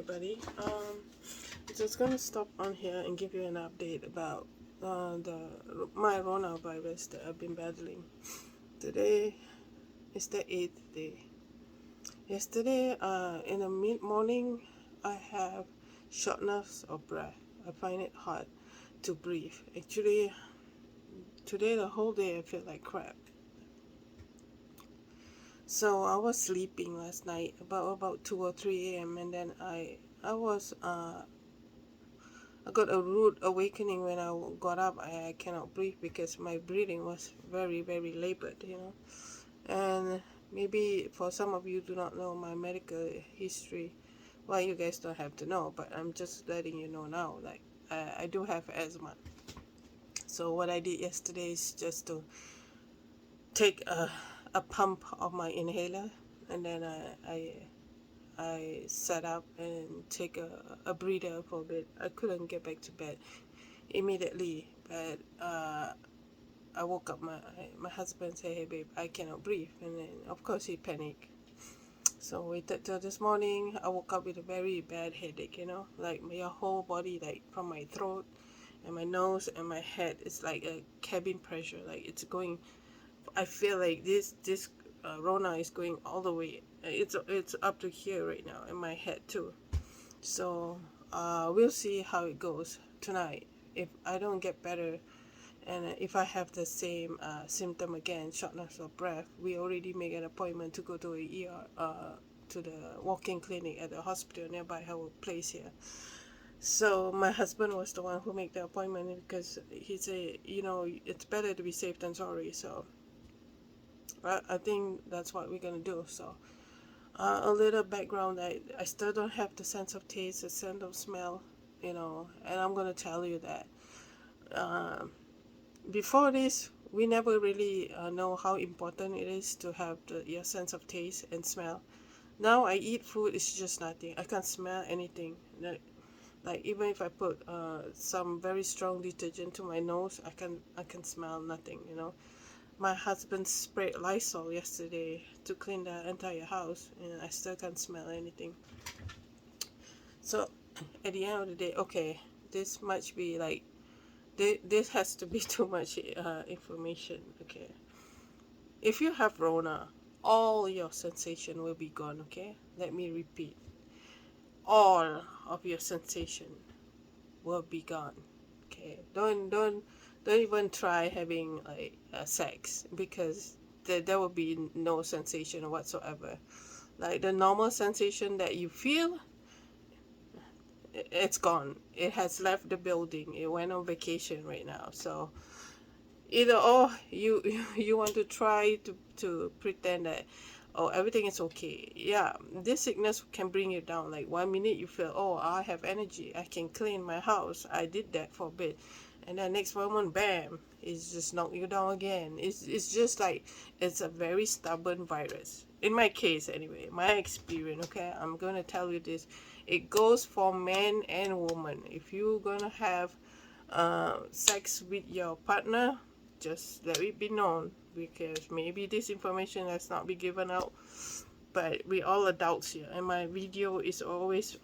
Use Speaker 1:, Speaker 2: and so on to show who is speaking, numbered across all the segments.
Speaker 1: everybody. Just gonna stop on here and give you an update about my coronavirus that I've been battling. Today is the 8th day. Yesterday, in the mid morning, I have shortness of breath. I find it hard to breathe. Actually, today the whole day I feel like crap. So I was sleeping last night about 2 or 3 a.m. and then I got a rude awakening when I got up. I cannot breathe because my breathing was very, very labored, And maybe for some of you do not know my medical history. Well, you guys don't have to know, but I'm just letting you know now. Like, I do have asthma. So what I did yesterday is just to take a pump of my inhaler, and then I sat up and take a breather for a bit. I couldn't get back to bed immediately, but I woke up. My husband said, "Hey babe, I cannot breathe," and then of course he panicked. So waited till this morning. I woke up with a very bad headache. Like my whole body, like from my throat and my nose and my head, it's like a cabin pressure. Like it's going. I feel like this Rona is going all the way. It's up to here right now in my head too. So we'll see how it goes tonight. If I don't get better, and if I have the same symptom again, shortness of breath, we already make an appointment to go to a to the walk-in clinic at the hospital nearby our place here. So my husband was the one who made the appointment because he said, it's better to be safe than sorry. So I think that's what we're gonna do. So a little background, I still don't have the sense of taste, the sense of smell, and I'm gonna tell you that before this we never really know how important it is to have your sense of taste and smell. Now I eat food, it's just nothing. I can't smell anything. Like even if I put some very strong detergent to my nose, I can smell nothing. My husband sprayed Lysol yesterday to clean the entire house, and I still can't smell anything. So at the end of the day, okay, this must be like, this has to be too much information. Okay, if you have Rona, all your sensation will be gone. Okay, let me repeat, all of your sensation will be gone. Okay, don't even try having like sex, because there will be no sensation whatsoever. Like the normal sensation that you feel, it's gone. It has left the building. It went on vacation right now. So either you you want to try to pretend that everything is okay. Yeah, this sickness can bring you down. Like 1 minute you feel, I have energy, I can clean my house, I did that for a bit, and then next moment, bam, it's just knock you down again. It's just like, it's a very stubborn virus, in my case anyway, my experience. Okay, I'm gonna tell you this, it goes for men and women. If you're gonna have sex with your partner, just let it be known, because maybe this information has not been given out, but we all adults here, and my video is always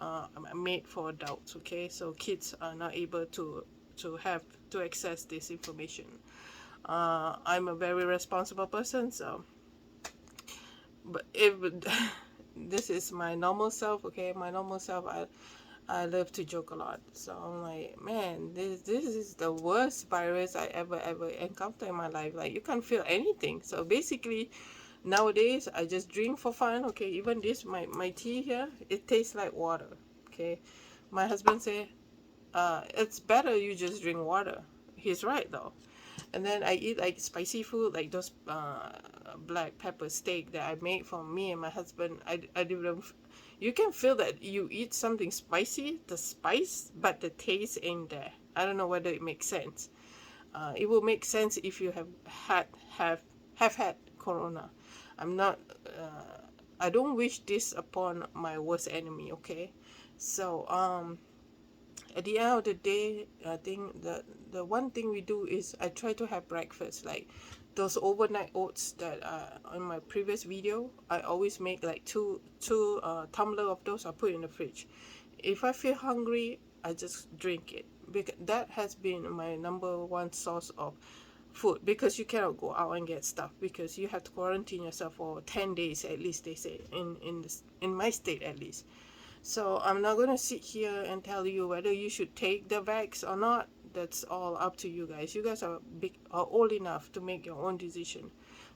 Speaker 1: made for adults. Okay, so kids are not able to access this information. I'm a very responsible person, so, but if this is my normal self. Okay, my normal self, I love to joke a lot. So I'm like, man, this is the worst virus I ever encountered in my life. Like, you can't feel anything. So basically, nowadays I just drink for fun. Okay, even this my tea here, it tastes like water. Okay, my husband say, it's better you just drink water. He's right though. And then I eat like spicy food, like those black pepper steak that I made for me and my husband. I didn't. You can feel that you eat something spicy, the spice, but the taste ain't there. I don't know whether it makes sense. It will make sense if you have had corona. I'm not. I don't wish this upon my worst enemy. Okay, so at the end of the day, I think the one thing we do is I try to have breakfast, like those overnight oats that on my previous video. I always make like two tumbler of those. I put in the fridge, If I feel hungry, I just drink it, because that has been my number one source of food, because you cannot go out and get stuff because you have to quarantine yourself for 10 days at least, they say, in my state at least. So I'm not going to sit here and tell you whether you should take the vax or not. That's all up to you guys. You guys are old enough to make your own decision.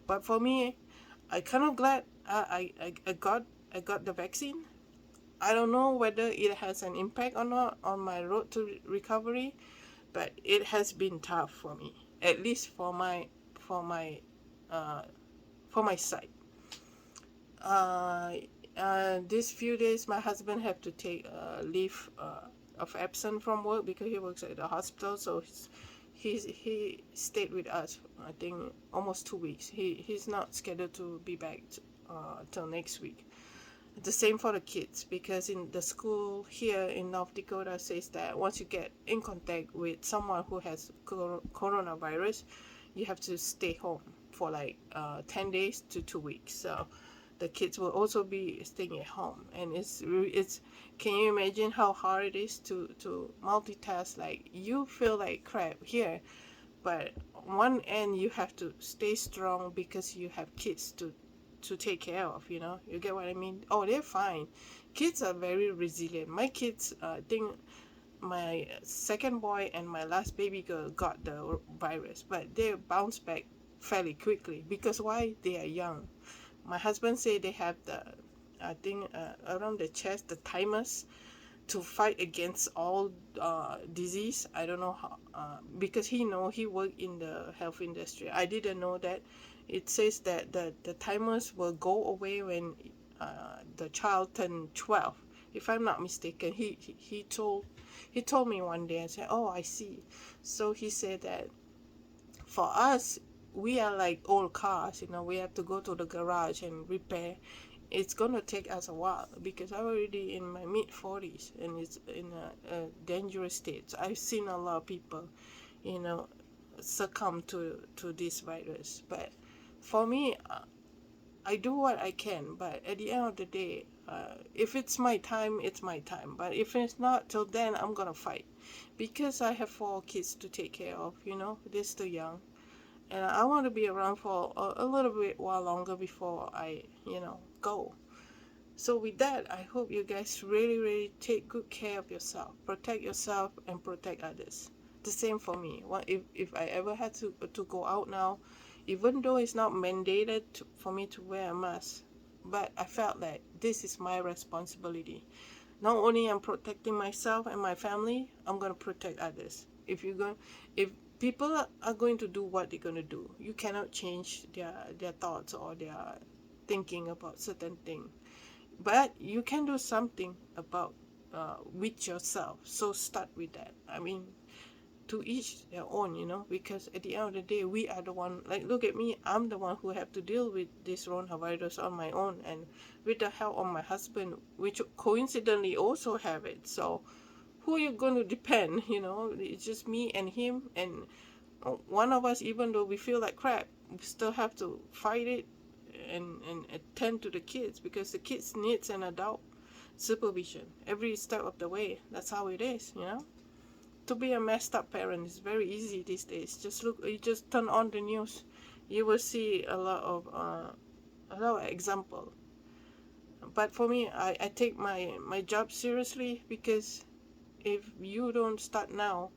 Speaker 1: But for me, I kind of glad I got the vaccine. I don't know whether it has an impact or not on my road to recovery, but it has been tough for me, at least for my uh, for my side. Uh, these few days, my husband have to take leave of absence from work because he works at the hospital. So he stayed with us. I think almost 2 weeks. He's not scheduled to be back till next week. The same for the kids, because in the school here in North Dakota says that once you get in contact with someone who has coronavirus, you have to stay home for like 10 days to 2 weeks. So the kids will also be staying at home, and it's can you imagine how hard it is to multitask? Like, you feel like crap here, but on one end you have to stay strong because you have kids to take care of, you get what I mean? Oh, they're fine. Kids are very resilient. My kids, I think my second boy and my last baby girl got the virus, but they bounced back fairly quickly. Because why? They are young. My husband said they have the, I think, around the chest, the thymus, to fight against all disease. I don't know how, because he worked in the health industry. I didn't know that. It says that the thymus will go away when the child turned 12. If I'm not mistaken, he told me one day. I said, "Oh, I see." So he said that for us, we are like old cars. We have to go to the garage and repair. It's gonna take us a while because I'm already in my mid 40s and it's in a dangerous state. I've seen a lot of people, you know, succumb to this virus. But for me, I do what I can. But at the end of the day, if it's my time, it's my time. But if it's not, till then, I'm gonna fight, because I have 4 kids to take care of. They're still young, and I want to be around for a little bit while longer before I, go. So with that, I hope you guys really, really take good care of yourself, protect yourself, and protect others. The same for me. If I ever had to go out now, even though it's not mandated for me to wear a mask, but I felt that this is my responsibility. Not only I'm protecting myself and my family, I'm gonna protect others. If people are going to do what they're gonna do, you cannot change their thoughts or their thinking about certain things. But you can do something about with yourself. So start with that. I mean, to each their own, because at the end of the day, we are the one. Like, look at me. I'm the one who have to deal with this coronavirus on my own, and with the help of my husband, which coincidentally also have it. So who are you going to depend? It's just me and him, and one of us, even though we feel like crap, we still have to fight it and attend to the kids, because the kids needs an adult supervision every step of the way. That's how it is. To be a messed up parent is very easy these days. You just turn on the news, you will see a lot of example. But for me, I take my job seriously, because if you don't start now,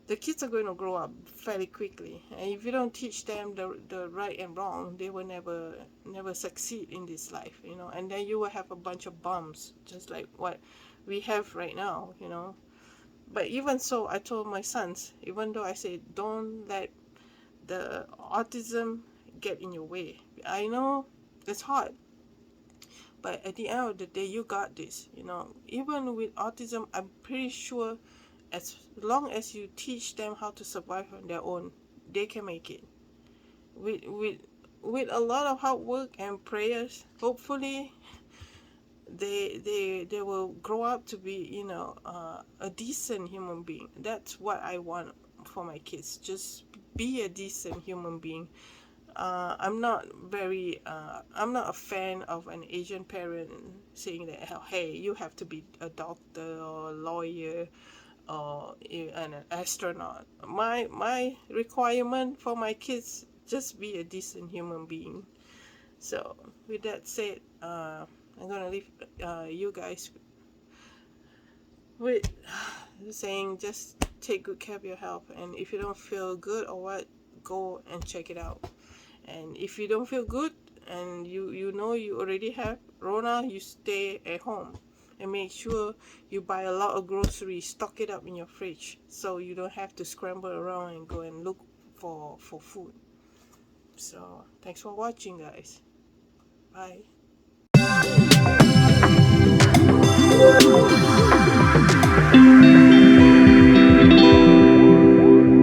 Speaker 1: the kids are going to grow up fairly quickly, and if you don't teach them the right and wrong, they will never succeed in this life. And then you will have a bunch of bums, just like what we have right now. But even so, I told my sons, even though I said don't let the autism get in your way. I know it's hard, but at the end of the day, you got this. Even with autism, I'm pretty sure as long as you teach them how to survive on their own, they can make it. With a lot of hard work and prayers, hopefully they will grow up to be a decent human being. That's what I want for my kids. Just be a decent human being. I'm not a fan of an Asian parent saying that, hey, you have to be a doctor or a lawyer or an astronaut. My requirement for my kids, just be a decent human being. So with that said, I'm gonna leave you guys with saying, just take good care of your health, and if you don't feel good or what, go and check it out. And if you don't feel good and you know you already have Rona, you stay at home and make sure you buy a lot of groceries, stock it up in your fridge so you don't have to scramble around and go and look for food. So thanks for watching, guys. Bye.